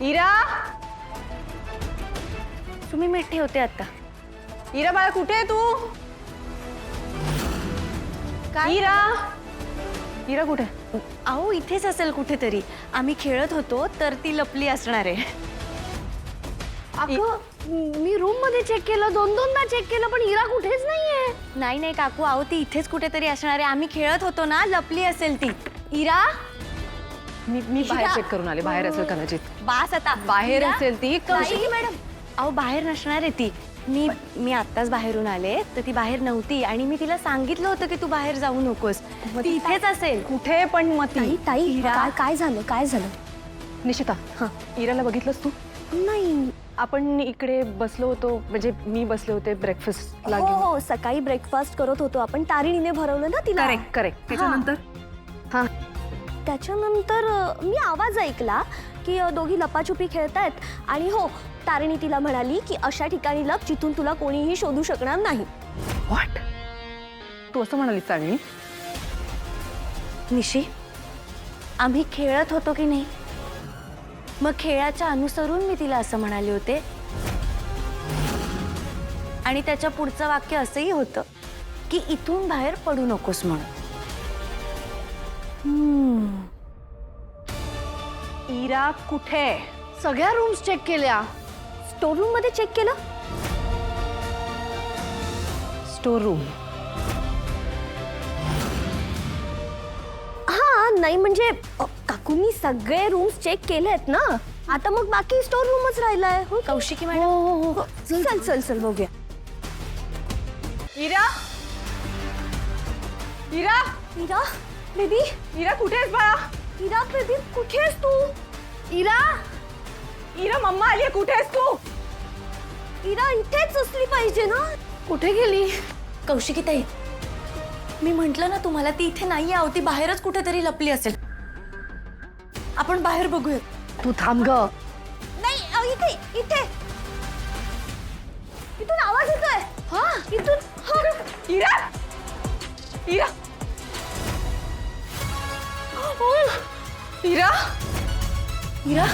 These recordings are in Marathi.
इरा, तुम्ही मीठ ठेवते आता. इरा बाळा कुठे आहे तू? इरा, इरा कुठे? अहो इथेच असेल कुठेतरी. आम्ही खेळत होतो तर ती लपली असणार आहे. मी रूम मध्ये चेक केलं, दोनदा चेक केलं, पण इरा कुठेच नाहीये. नाही नाही काकू, अहो ती इथेच कुठेतरी असणार आहे. आम्ही खेळत होतो ना, लपली असेल ती. इरा, मी बाहेर चेक करून आले. बाहेर असेल कदाचित. बास आता. बाहेर इरा? असेल ती. कौशिकी मॅडम, अहो बाहेर नसणार आहे ती. मी आत्ताच बाहेरून आले तर ती बाहेर नव्हती आणि मी तिला सांगितलं होतं की तू बाहेर जाऊ नकोस. ती इथेच असेल. कुठे पण मती? ताई काय झालं? निशिता, इराला बघितलंस तू? नाही. आपण इकडे बसलो होतो, म्हणजे मी बसले होते ब्रेकफास्टला घेऊन. हो, सकाळी ब्रेकफास्ट करत होतो आपण. तारिणीने भरवलं ना तिला. करेक्ट. त्याच्यानंतर मी आवाज ऐकला की दोघी लपाछुपी खेळतायत आणि हो, तारिणी तिला म्हणाली की अशा ठिकाणी लप जिथून तुला कोणीही शोधू शकणार नाही. व्हॉट? तू असं म्हणालीस तारिणी? निशी, आम्ही खेळत होतो की नाही, मग खेळाच्या अनुसरून मी तिला असं म्हणाले होते. आणि त्याच्या पुढचं वाक्य असंही होतं की इथून बाहेर पडू नकोस म्हणून. इरा कुठे? सगळ्या रूम्स चेक केल्या. स्टोर रूम मध्ये चेक केलं. Store room? हा, नाही म्हणजे काकूंनी सगळे रूम्स चेक केलेत ना. आता मग बाकी स्टोर रूमच राहिलाय. हो कौशिकी मॅडम, हो. चल बघूया. इरा, इरा, इरा बेबी, इरा कुठे आहेस बाळा? इरा बेबी कुठे आहेस तू? इरा, इरा मम्मा आली. कुठे आहेस तू? इरा इथेच असली पाहिजे ना. कुठे गेली? कौशिकी ताई, मी म्हंटल ना तुम्हाला, ती इथे नाही आहे. ती बाहेरच कुठेतरी लपली असेल. आपण बाहेर बघूया. तू थांब ग. नाही, इथे इथून आवाज येतोय. हा, इथून. इरा, इरा, इरा, इरा,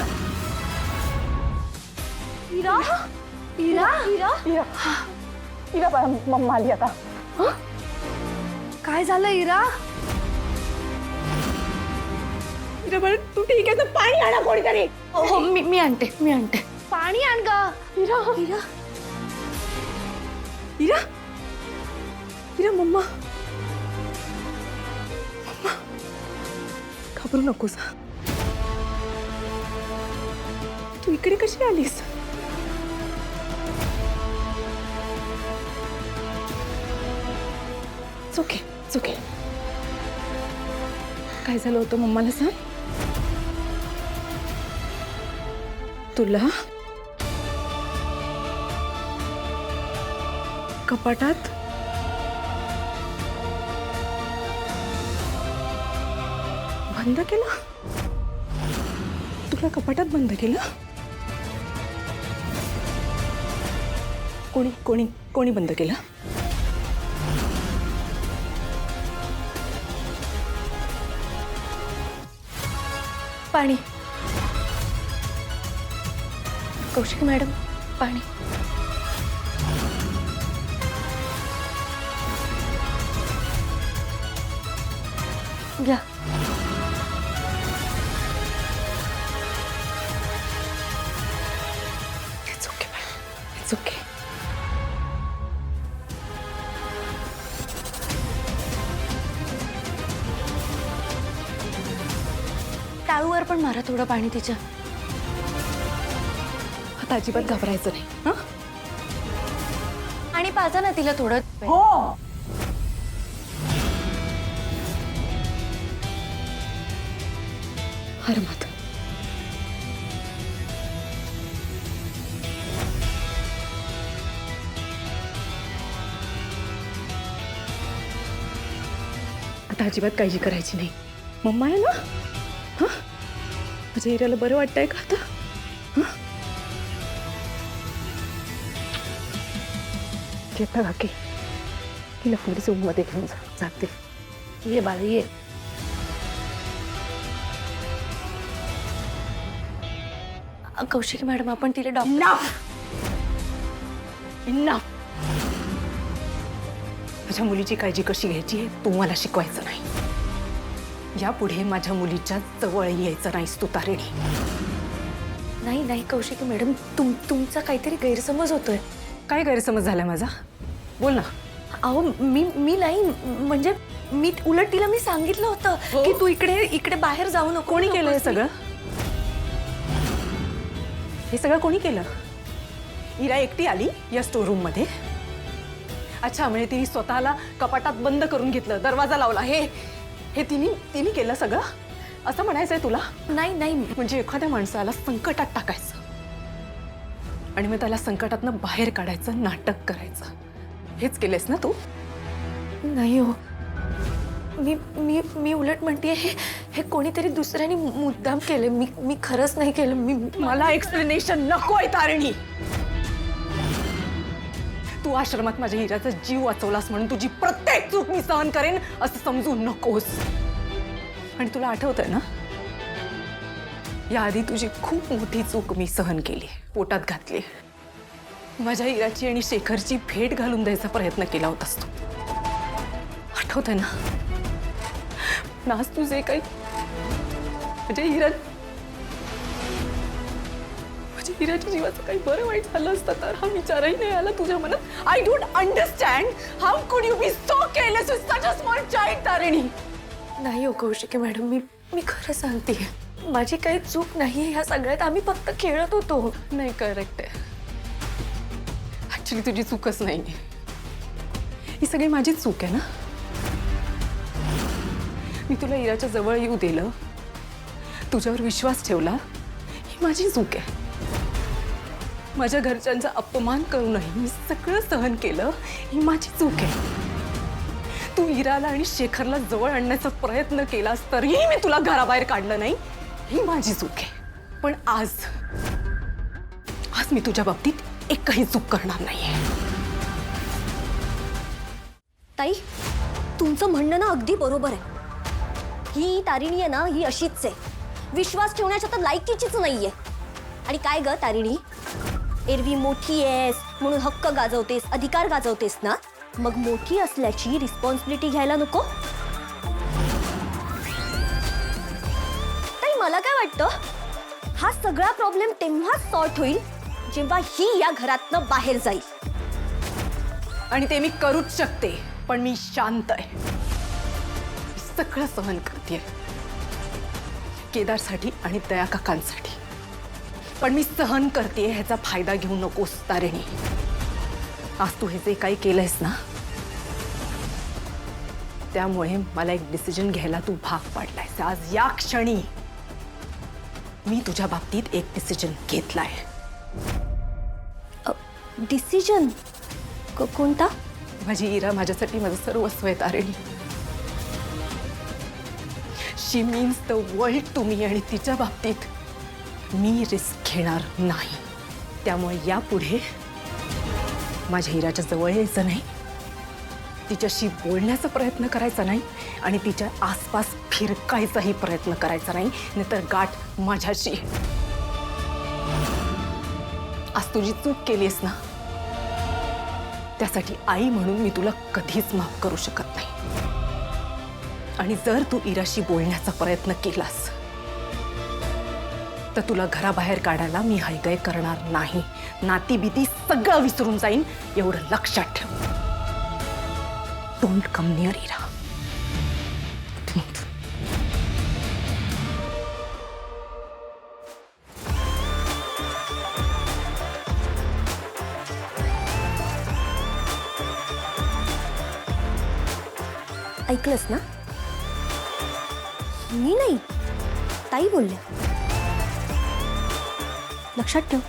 इरा, इरा, इरा, इरा, इरा बाळा मम्मा आली आता. काय झालं इरा? इरा बाळा तू ठीक आहे तर पाणी आणा कोणीतरी. हो, मी आणते. पाणी आण ग. इरा, इरा, इरा, इरा मम्मा घाबरू नकोस. तू इकडे कशी आलीस? चुके काय झालं होतं मम्माला सांग. तुला कपाटात बंद केलं? तुला कपाटात बंद केलं? कोणी बंद केलं? पाणी. कौशिकी मॅडम, पाणी. घ्या. It's okay, बाळा. It's okay. टाळूवर पण मारा थोडं पाणी तिच्या. आता अजिबात घाबरायचं नाही. हं? आणि पाजा ना तिला थोडं. हो. हरमत. आता अजिबात काळजी करायची नाही. मम्मा आहे ना? हा, माझ्या हिऱ्याला बरं वाटतंय का आता? घेता काकी, तिला पोलीस रूममध्ये घेऊन जाते. ये बाळा ये. कौशिकी मॅडम आपण तिला डॉक्टर इनफ. माझ्या मुलीची काळजी कशी घ्यायची हे तू मला शिकवायचं नाही. यापुढे माझ्या मुलीच्या जवळ यायचं नाहीस तू तारिणी. नाही नाही कौशिकी मॅडम तुमचा काहीतरी गैरसमज होतोय. काय गैरसमज झाला माझा? बोल ना. अहो मी नाही म्हणजे मी उलट तिला मी सांगितलं होतं की तू इकडे बाहेर जाऊ नको. कोणी केलं हे सगळं? हे सगळं कोणी केलं? इरा एकटी आली या स्टोर रूम मध्ये? अच्छा, म्हणजे तिने स्वतःला कपाटात बंद करून घेतलं, दरवाजा लावला, हे तिने केलं सगळं असं म्हणायचंय तुला? नाही नाही म्हणजे एखाद्या माणसाला संकटात टाकायचं आणि मग त्याला संकटातनं बाहेर काढायचं नाटक करायचं, हेच केलेस ना तू? नाही हो, मी उलट म्हणतेय हे कोणीतरी दुसऱ्याने मुद्दाम केले. मी खरंच नाही केलं. मला एक्सप्लेनेशन नकोय तारिणी. तू आश्रमात माझ्या हिराचा जीव वाचवलास म्हणून तुझी प्रत्येक चूक मी सहन करेन असं समजू नकोस. आणि तुला आठवतंय ना, याआधी तुझी खूप मोठी चूक मी सहन केली, पोटात घातली. माझ्या हिराची आणि शेखरची भेट घालून द्यायचा प्रयत्न केला होतास तू, आठवतंय ना? आज तुझे काही म्हणजे माझ्या हिराच्या जीवाचं काही बरं वाईट झालं असतं तर हा विचारही नाही आला तुझ्या मनात. I don't understand how could you be so careless with such a small child Tarini. नाही हो कौशिकी मॅडम, मी खरं सांगते, माझी काही चूक नाहीये ह्या सगळ्यात. आम्ही फक्त खेळत होतो. नाही, करेक्ट आहे. ऍक्च्युली तुझी चूकच नाही, ही सगळी माझीच चूक आहे ना. मी तुला इराच्या जवळ येऊ दिलं, तुझ्यावर विश्वास ठेवला, ही माझी चूक आहे. माझ्या घरच्यांचा अपमान करूनही मी सगळं सहन केलं, ही माझी चूक आहे. तू इराला आणि शेखरला जवळ आणण्याचा प्रयत्न केलास तरीही मी तुला घराबाहेर काढलं नाही, ही माझी चूक आहे. पण आज मी तुझ्या बाबतीत एकही चूक करणार नाहीये. ताई, तुमचं म्हणणं ना अगदी बरोबर आहे. ही तारिणी आहे ना, ही अशीच आहे. विश्वास ठेवण्याच्या तर लायकीचीच नाहीये. आणि काय ग तारिणी, एरवी मोठी आहेस म्हणून हक्क गाजवतेस, अधिकार गाजवतेस ना, मग मोठी असल्याची रिस्पॉन्सिबिलिटी घ्यायला नको? ताई, मला काय वाटतं, हा सगळा प्रॉब्लेम तेव्हाच सॉर्ट होईल जेव्हा ही या घरातनं बाहेर जाईल. आणि ते मी करूच शकते, पण मी शांत आहे. सगळं सहन करते केदारसाठी आणि दया काकांसाठी, पण मी सहन करते ह्याचा फायदा घेऊ नकोस तारिणी. आज तू हे जे काही केलंयस ना, त्यामुळे मला एक डिसिजन घ्यायला तू भाग पाडलायस. आज या क्षणी मी तुझ्या बाबतीत एक डिसिजन घेतलाय. डिसिजन? कोणता? माझी इरा माझ्यासाठी माझं सर्वस्व आहे Tarini. She means the world to me, आणि तिच्या बाबतीत मी रिस्क घेणार नाही. त्यामुळे यापुढे माझ्या हिराच्या जवळ यायचं नाही, तिच्याशी बोलण्याचा प्रयत्न करायचा नाही, आणि तिच्या आसपास फिरकायचाही प्रयत्न करायचा नाही, नाहीतर गाठ माझ्याशी. आज तुझी चूक केलीस ना, त्यासाठी आई म्हणून मी तुला कधीच माफ करू शकत नाही. आणि जर तू इराशी बोलण्याचा प्रयत्न केलास तर तुला घराबाहेर काढायला मी हायगाय करणार नाही. नाती बिती सगळं विसरून जाईन, एवढं लक्षात ठेव. डोंट कम नियर इरा. ऐकलंस ना? मी नाही, ताई बोलल्या. लक्षात ठेव.